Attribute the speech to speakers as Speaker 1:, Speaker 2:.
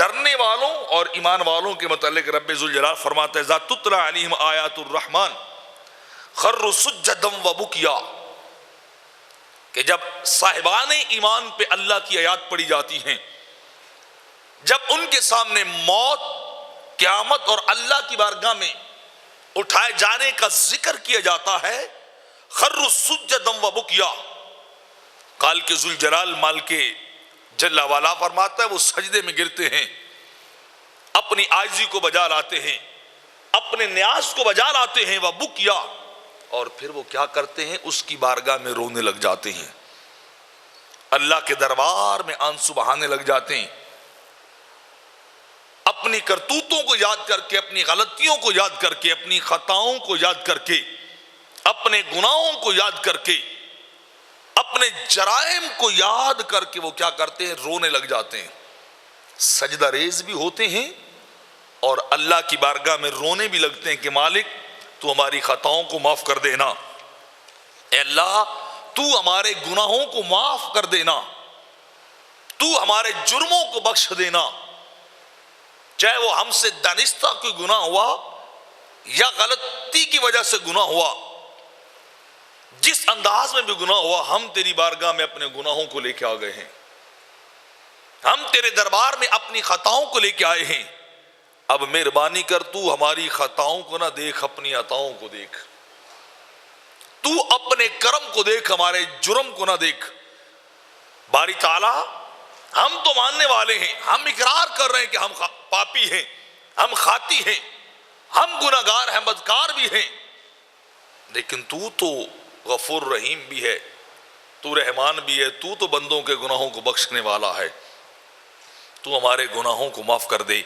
Speaker 1: ڈرنے والوں اور ایمان والوں کے متعلق رب ذوالجلال فرماتا ہے اذا تتلی علیہم آیات الرحمن خروا سجدا وبکیا، کہ جب صاحبان ایمان پہ اللہ کی آیات پڑھی جاتی ہیں، جب ان کے سامنے موت، قیامت اور اللہ کی بارگاہ میں اٹھائے جانے کا ذکر کیا جاتا ہے، خروا سجدا وبکیا، قال کے ذوالجلال مال کے جل والا فرماتا ہے وہ سجدے میں گرتے ہیں، اپنی عاجزی کو بجا لاتے ہیں، اپنے نیاز کو بجا لاتے ہیں، وبکیا، اور پھر وہ کیا کرتے ہیں، اس کی بارگاہ میں رونے لگ جاتے ہیں، اللہ کے دربار میں آنسو بہانے لگ جاتے ہیں، اپنی کرتوتوں کو یاد کر کے، اپنی غلطیوں کو یاد کر کے، اپنی خطاؤں کو یاد کر کے، اپنے گناہوں کو یاد کر کے، اپنے جرائم کو یاد کر کے وہ کیا کرتے ہیں، رونے لگ جاتے ہیں، سجدہ ریز بھی ہوتے ہیں اور اللہ کی بارگاہ میں رونے بھی لگتے ہیں کہ مالک تو ہماری خطاؤں کو معاف کر دینا، اے اللہ تو ہمارے گناہوں کو معاف کر دینا، تو ہمارے جرموں کو بخش دینا، چاہے وہ ہم سے دانستہ کوئی گناہ ہوا یا غلطی کی وجہ سے گناہ ہوا، جس انداز میں بھی گناہ ہوا، ہم تیری بارگاہ میں اپنے گناہوں کو لے کے آ گئے ہیں، ہم تیرے دربار میں اپنی خطاؤں کو لے کے آئے ہیں، اب مہربانی کر تو ہماری خطاؤں کو نہ دیکھ، اپنی عطاؤں کو دیکھ، تو اپنے کرم کو دیکھ، ہمارے جرم کو نہ دیکھ۔ باری تعالیٰ ہم تو ماننے والے ہیں، ہم اقرار کر رہے ہیں کہ ہم پاپی ہیں، ہم خاطی ہیں، ہم گناہگار ہیں، بدکار بھی ہیں، لیکن تو غفور رحیم بھی ہے، تو رحمان بھی ہے، تو بندوں کے گناہوں کو بخشنے والا ہے، تو ہمارے گناہوں کو معاف کر دے۔